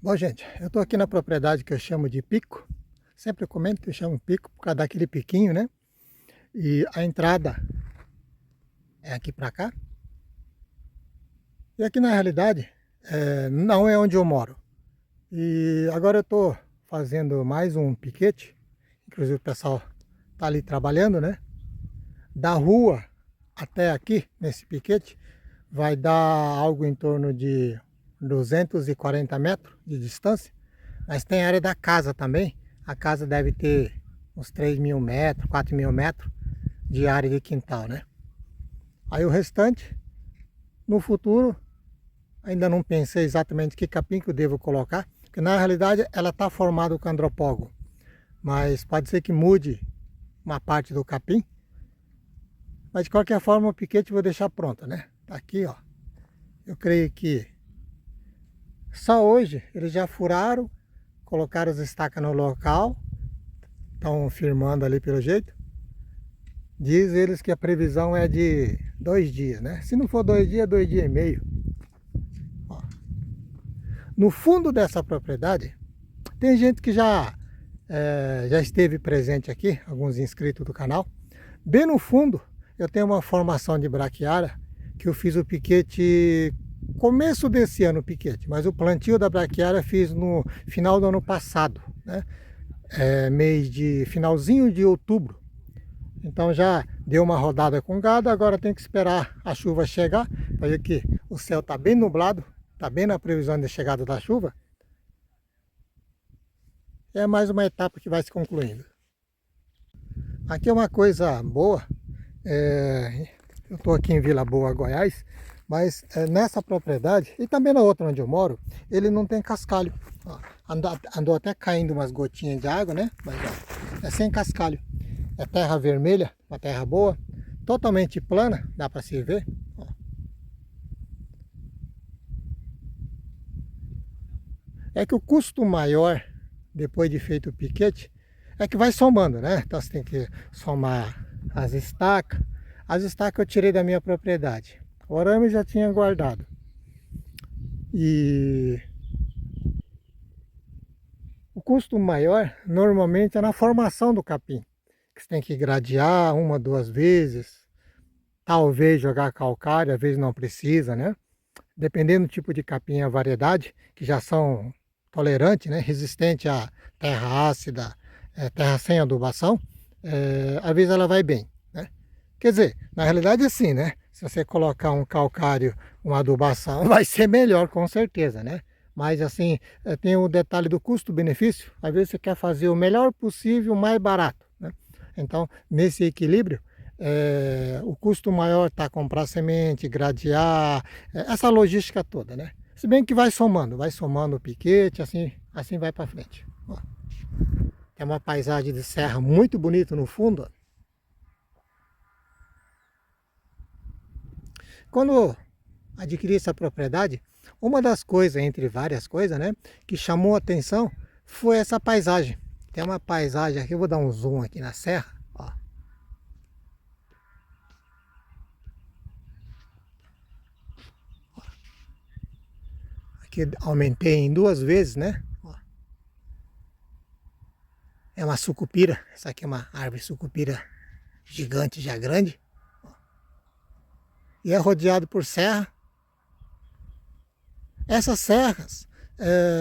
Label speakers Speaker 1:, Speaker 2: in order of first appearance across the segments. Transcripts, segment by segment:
Speaker 1: Bom, gente, eu estou aqui na propriedade que eu chamo de pico. Sempre comento que eu chamo pico por causa daquele piquinho, né? E a entrada é aqui para cá. E aqui na realidade não é onde eu moro. E agora eu estou fazendo mais um piquete. Inclusive o pessoal está ali trabalhando, né? Da rua até aqui, nesse piquete, vai dar algo em torno de 240 metros de distância. Mas tem a área da casa também. A casa deve ter uns 3.000 metros, 4.000 metros de área de quintal, né? Aí o restante, no futuro, ainda não pensei exatamente que capim que eu devo colocar, porque na realidade ela está formada com andropógon, mas pode ser que mude uma parte do capim. Mas de qualquer forma o piquete eu vou deixar pronto, né? Tá aqui, ó. Eu creio que só hoje eles já furaram, colocaram as estacas no local, estão firmando ali pelo jeito. Diz eles que a previsão é de 2 dias, né? Se não for 2 dias, 2 dias e meio. Ó. No fundo dessa propriedade, tem gente que já esteve presente aqui, alguns inscritos do canal. Bem no fundo, eu tenho uma formação de braquiária, que eu fiz o piquete começo desse ano, o piquete, mas o plantio da braquiária fiz no final do ano passado, né? Finalzinho de outubro. Então já deu uma rodada com gado, agora tem que esperar a chuva chegar, para ver que o céu está bem nublado, está bem na previsão de chegada da chuva. É mais uma etapa que vai se concluindo. Aqui é uma coisa boa, eu estou aqui em Vila Boa, Goiás, mas nessa propriedade, e também na outra onde eu moro, ele não tem cascalho. Ó, andou até caindo umas gotinhas de água, né? Mas ó, é sem cascalho. É terra vermelha, uma terra boa, totalmente plana, dá para se ver. Ó. É que o custo maior, depois de feito o piquete, é que vai somando, né? Então você tem que somar as estacas. As estacas eu tirei da minha propriedade. O arame já tinha guardado. E o custo maior, normalmente, é na formação do capim. Que você tem que gradear 1, 2 vezes. Talvez jogar calcário, às vezes não precisa, né? Dependendo do tipo de capim e a variedade, que já são tolerantes, né? Resistente à terra ácida, terra sem adubação, às vezes ela vai bem, né? Quer dizer, na realidade é assim, né? Se você colocar um calcário, uma adubação, vai ser melhor com certeza, né? Mas assim, tem o detalhe do custo-benefício. Às vezes você quer fazer o melhor possível, o mais barato, né? Então, nesse equilíbrio, o custo maior está comprar semente, gradear, essa logística toda, né? Se bem que vai somando o piquete, assim vai para frente. Ó. Tem uma paisagem de serra muito bonita no fundo. Ó. Quando adquiri essa propriedade, uma das coisas, entre várias coisas, né, que chamou a atenção foi essa paisagem. Tem uma paisagem aqui, eu vou dar um zoom aqui na serra. Ó. Aqui aumentei em 2 vezes, né? Ó. É uma sucupira. Essa aqui é uma árvore sucupira gigante, já grande. Ó. E é rodeado por serra. Essas serras,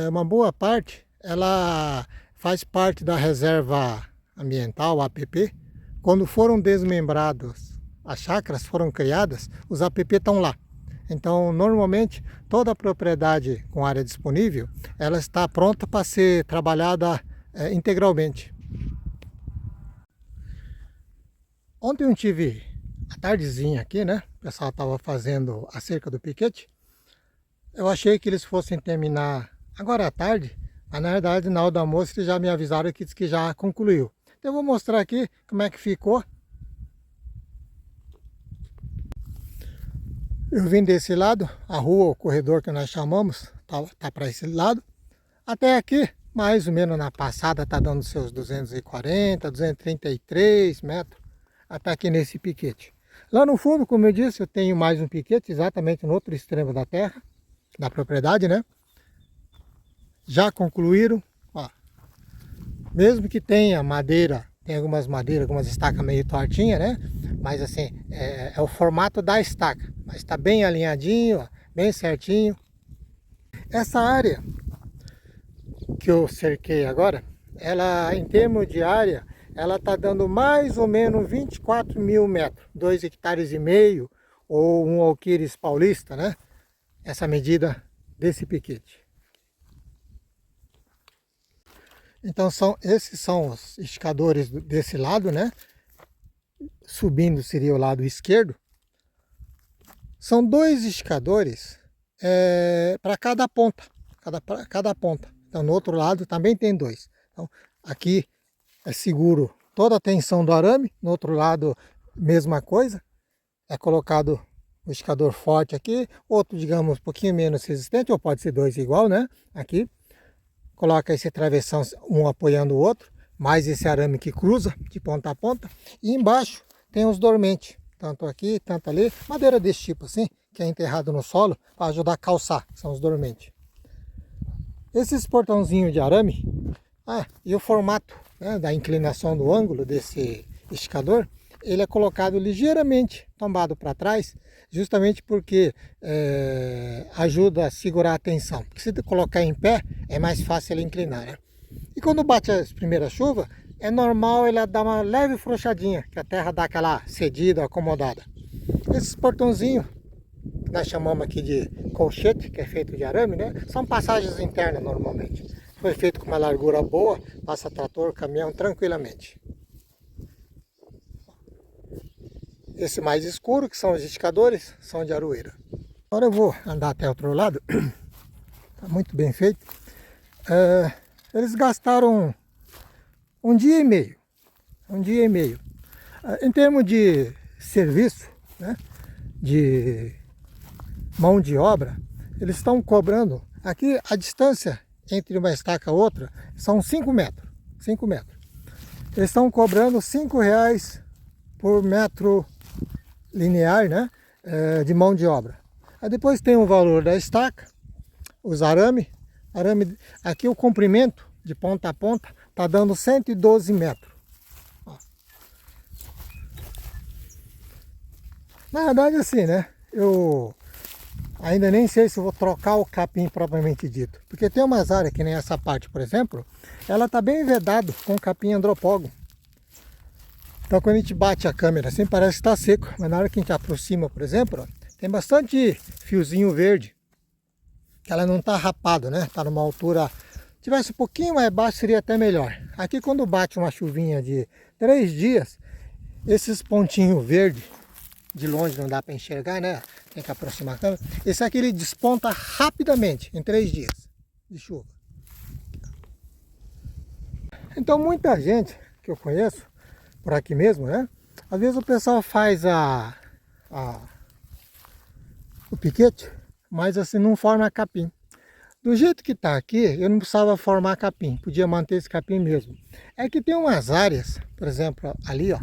Speaker 1: uma boa parte, ela faz parte da reserva ambiental, APP. Quando foram desmembrados, as chácaras foram criadas, os APP estão lá. Então, normalmente, toda a propriedade com área disponível, ela está pronta para ser trabalhada integralmente. Ontem eu tive a tardezinha aqui, né? O pessoal estava fazendo a cerca do piquete. Eu achei que eles fossem terminar agora à tarde, mas na verdade, na hora do almoço, eles já me avisaram que já concluiu. Então eu vou mostrar aqui como é que ficou. Eu vim desse lado, a rua, o corredor que nós chamamos, tá para esse lado. Até aqui, mais ou menos na passada, está dando seus 240, 233 metros, até aqui nesse piquete. Lá no fundo, como eu disse, eu tenho mais um piquete, exatamente no outro extremo da terra, da propriedade, né? já concluíram. Ó, mesmo que tenha madeira, tem algumas madeiras, algumas estacas meio tortinhas, né? Mas assim, é o formato da estaca. Mas está bem alinhadinho, ó, bem certinho. Essa área que eu cerquei agora, ela em termos de área, ela está dando mais ou menos 24 mil metros, 2,5 hectares ou um alqueires paulista, né? Essa medida desse piquete. Então esses são os esticadores desse lado, né? Subindo seria o lado esquerdo. São 2 esticadores para cada ponta, cada ponta. Então no outro lado também tem 2. Então aqui é seguro toda a tensão do arame, no outro lado mesma coisa. É colocado o esticador forte aqui, outro digamos um pouquinho menos resistente, ou pode ser 2 igual, né? Aqui. Coloca esse travessão, um apoiando o outro, mais esse arame que cruza de ponta a ponta. E embaixo tem os dormentes, tanto aqui, tanto ali. Madeira desse tipo assim, que é enterrado no solo para ajudar a calçar, são os dormentes. Esses portãozinhos de arame, e o formato, né, da inclinação do ângulo desse esticador, ele é colocado ligeiramente tombado para trás, justamente porque ajuda a segurar a tensão. Porque se colocar em pé, é mais fácil ele inclinar, né? E quando bate as primeiras chuvas, é normal ele dar uma leve frouxadinha, que a terra dá aquela cedida, acomodada. Esses portãozinhos, que nós chamamos aqui de colchete, que é feito de arame, né? São passagens internas normalmente. Foi feito com uma largura boa, passa trator, caminhão tranquilamente. Esse mais escuro, que são os esticadores, são de aroeira. Agora eu vou andar até o outro lado. Está muito bem feito. Eles gastaram um dia e meio. Em termos de serviço, né, de mão de obra, eles estão cobrando. Aqui a distância entre uma estaca e outra são 5 metros. 5 metros. Eles estão cobrando R$5 por metro linear, né, de mão de obra. Aí depois tem o valor da estaca, os arame, aqui o comprimento de ponta a ponta está dando 112 metros. Ó. Na verdade assim, né, eu ainda nem sei se vou trocar o capim propriamente dito, porque tem umas áreas que nem essa parte, por exemplo, ela está bem vedado com capim andropógon. Então quando a gente bate a câmera assim, parece que está seco, mas na hora que a gente aproxima, por exemplo, ó, tem bastante fiozinho verde, que ela não está rapado, né? Está numa altura, se tivesse um pouquinho mais baixo seria até melhor. Aqui quando bate uma chuvinha de 3 dias, esses pontinhos verdes, de longe não dá para enxergar, né? Tem que aproximar a câmera. Esse aqui ele desponta rapidamente, em 3 dias de chuva. Então muita gente que eu conheço, por aqui mesmo, né? Às vezes o pessoal faz o piquete, mas assim não forma capim. Do jeito que está aqui, eu não precisava formar capim, podia manter esse capim mesmo. É que tem umas áreas, por exemplo, ali, ó,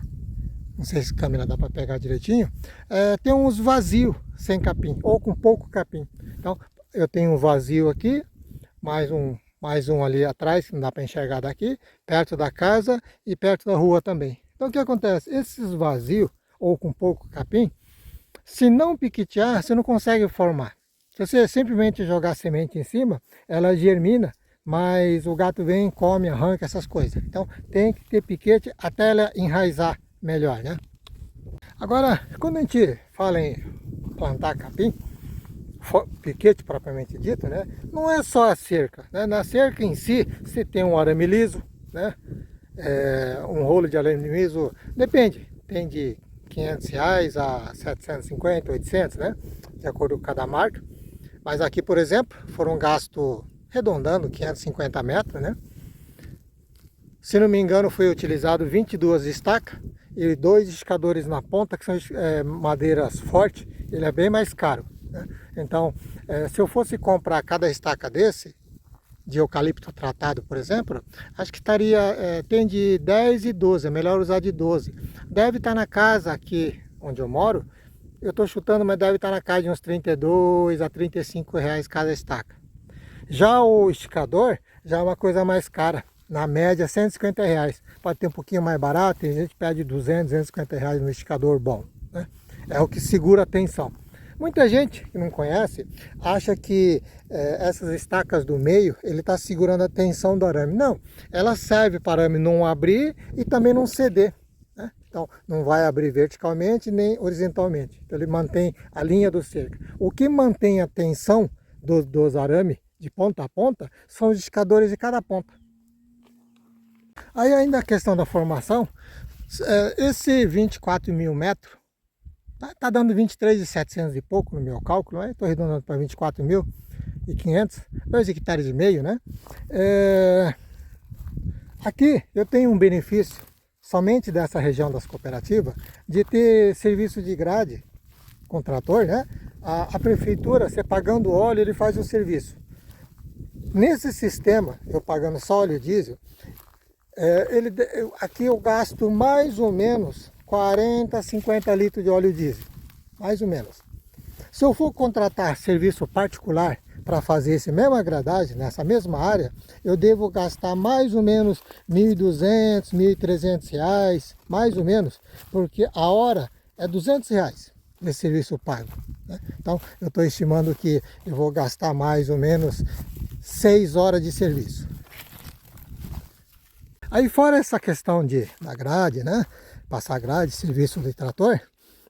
Speaker 1: não sei se a câmera dá para pegar direitinho, tem uns vazios sem capim, ou com pouco capim. Então, eu tenho um vazio aqui, mais um ali atrás, que não dá para enxergar daqui, perto da casa e perto da rua também. Então o que acontece? Esses vazios, ou com pouco capim, se não piquetear, você não consegue formar. Se você simplesmente jogar semente em cima, ela germina, mas o gato vem, come, arranca essas coisas. Então tem que ter piquete até ela enraizar melhor, né? Agora, quando a gente fala em plantar capim, piquete propriamente dito, né? Não é só a cerca, né? Na cerca em si, você tem um arame liso, né? Um rolo de arame liso, depende, tem de R$500 a 750, 800, né? De acordo com cada marca. Mas aqui, por exemplo, foram gastos, arredondando, 550 metros, né? Se não me engano, foi utilizado 22 estacas e 2 esticadores na ponta, que são madeiras fortes, ele é bem mais caro, né? Então, se eu fosse comprar cada estaca desse, de eucalipto tratado, por exemplo, acho que estaria, tem de 10 e 12, é melhor usar de 12. Deve estar na casa aqui onde eu moro, eu estou chutando, mas deve estar na casa de uns 32 a 35 reais cada estaca. Já o esticador já é uma coisa mais cara. Na média, R$ 150. Pode ter um pouquinho mais barato, tem gente que pede R$ 200, R$ 250 no esticador bom, né? É o que segura a tensão. Muita gente que não conhece acha que essas estacas do meio, ele está segurando a tensão do arame. Não, ela serve para o arame não abrir e também não ceder, né? Então, não vai abrir verticalmente nem horizontalmente. Então, ele mantém a linha do cerco. O que mantém a tensão dos arames de ponta a ponta são os esticadores de cada ponta. Aí ainda a questão da formação, esse 24 mil metros, tá dando 23.700 e pouco no meu cálculo, estou arredondando para 24.500, 2 hectares e meio, né? Aqui eu tenho um benefício, somente dessa região das cooperativas, de ter serviço de grade com trator, né? A prefeitura, você pagando óleo, ele faz o serviço. Nesse sistema, eu pagando só óleo diesel, aqui eu gasto mais ou menos 40, 50 litros de óleo diesel, mais ou menos. Se eu for contratar serviço particular para fazer esse mesma gradagem, nessa mesma área, eu devo gastar mais ou menos R$ 1.200, R$ 1.300, mais ou menos, porque a hora é R$ 200 nesse serviço pago, né? Então, eu estou estimando que eu vou gastar mais ou menos 6 horas de serviço. Aí fora essa questão da grade, né? Passar grade, serviço de trator,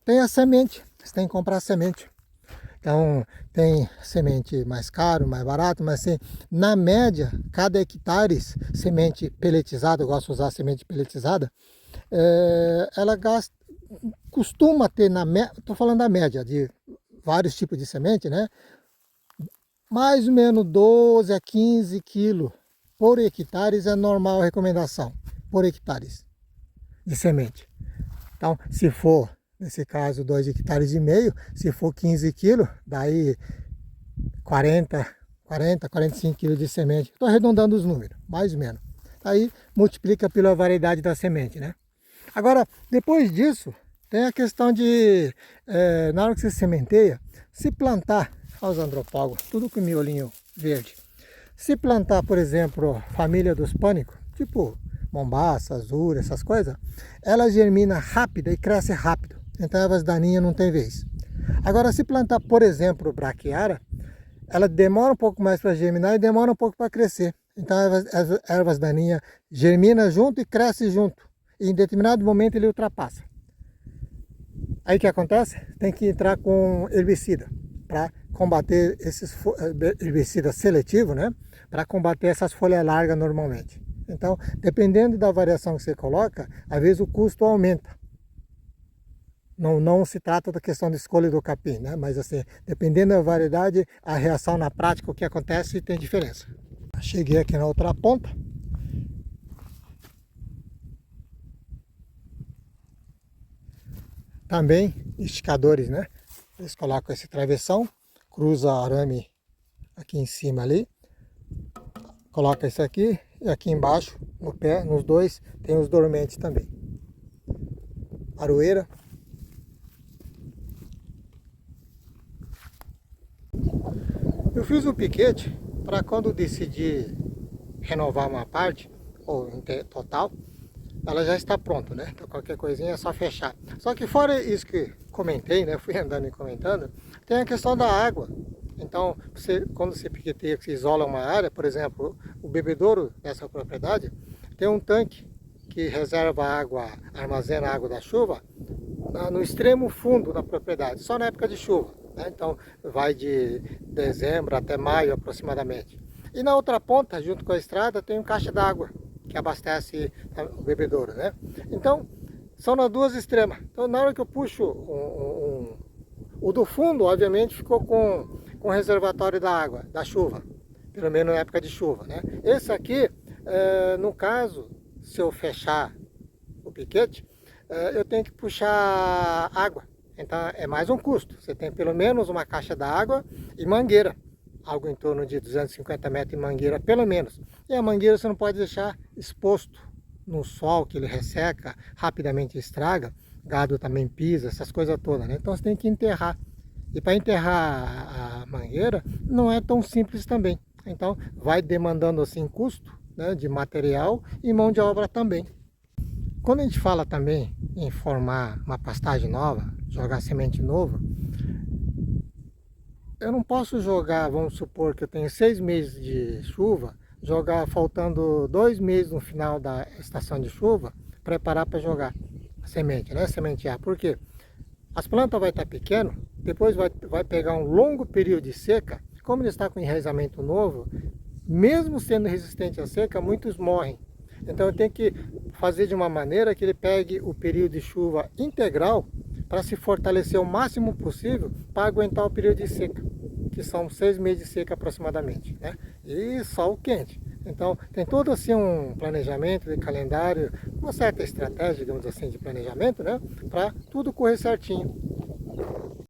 Speaker 1: tem a semente, você tem que comprar semente. Então tem semente mais caro, mais barato, mas assim, na média, cada hectare, semente pelletizada, eu gosto de usar semente pelletizada, ela costuma ter, estou falando da média, de vários tipos de semente, né? Mais ou menos 12 a 15 quilos por hectares é normal a recomendação, por hectares de semente. Então, se for, nesse caso, 2 hectares e meio, se for 15 quilos, daí 40, 45 quilos de semente. Estou arredondando os números, mais ou menos. Aí multiplica pela variedade da semente, né? Agora, depois disso, tem a questão de, na hora que você sementeia, se plantar, olha os andropógos, tudo com miolinho verde. Se plantar, por exemplo, família dos pânicos, tipo mombaça, azul, essas coisas, ela germina rápida e cresce rápido. Então ervas daninhas não tem vez. Agora, se plantar, por exemplo, braquiária, ela demora um pouco mais para germinar e demora um pouco para crescer. Então as ervas daninhas germina junto e cresce junto. E em determinado momento ele ultrapassa. Aí o que acontece? Tem que entrar com herbicida para combater esses herbicidas seletivos, né? Para combater essas folhas largas normalmente. Então, dependendo da variação que você coloca, às vezes o custo aumenta. Não se trata da questão de escolha do capim, né? Mas assim, dependendo da variedade, a reação na prática, o que acontece, tem diferença. Cheguei aqui na outra ponta. Também esticadores, né? Eles colocam esse travessão, cruza arame aqui em cima ali, coloca isso aqui e aqui embaixo, no pé, nos dois, tem os dormentes também. Aroeira. Eu fiz o piquete para quando decidir renovar uma parte, ou total, ela já está pronta, né? Então qualquer coisinha é só fechar. Só que fora isso que comentei, né? Fui andando e comentando, tem a questão da água. Então, quando você piqueteia, que você isola uma área, por exemplo, o bebedouro dessa propriedade, tem um tanque que reserva água, armazena a água da chuva no extremo fundo da propriedade, só na época de chuva, né? Então, vai de dezembro até maio aproximadamente. E na outra ponta, junto com a estrada, tem um caixa d'água que abastece o bebedouro, né? Então, são nas duas extremas. Então, na hora que eu puxo o do fundo, obviamente, ficou com o reservatório da água, da chuva, pelo menos na época de chuva, né? Esse aqui, no caso, se eu fechar o piquete, eu tenho que puxar água. Então, é mais um custo. Você tem pelo menos uma caixa d'água e mangueira. Algo em torno de 250 metros de mangueira, pelo menos. E a mangueira você não pode deixar exposto no sol, que ele resseca, rapidamente estraga. Gado também pisa, essas coisas todas, né? Então você tem que enterrar. E para enterrar a mangueira não é tão simples também. Então vai demandando assim custo, né, de material e mão de obra também. Quando a gente fala também em formar uma pastagem nova, jogar semente nova, eu não posso jogar, vamos supor que eu tenho 6 meses de chuva, jogar faltando 2 meses no final da estação de chuva, preparar para jogar semente, né? Sementear. Por quê? As plantas vão estar pequenas, depois vai pegar um longo período de seca. Como ele está com enraizamento novo, mesmo sendo resistente à seca, muitos morrem. Então eu tenho que fazer de uma maneira que ele pegue o período de chuva integral para se fortalecer o máximo possível para aguentar o período de seca, que são 6 meses de seca aproximadamente, né? E sol quente. Então tem todo assim um planejamento de calendário, uma certa estratégia, digamos assim, de planejamento, né? Para tudo correr certinho.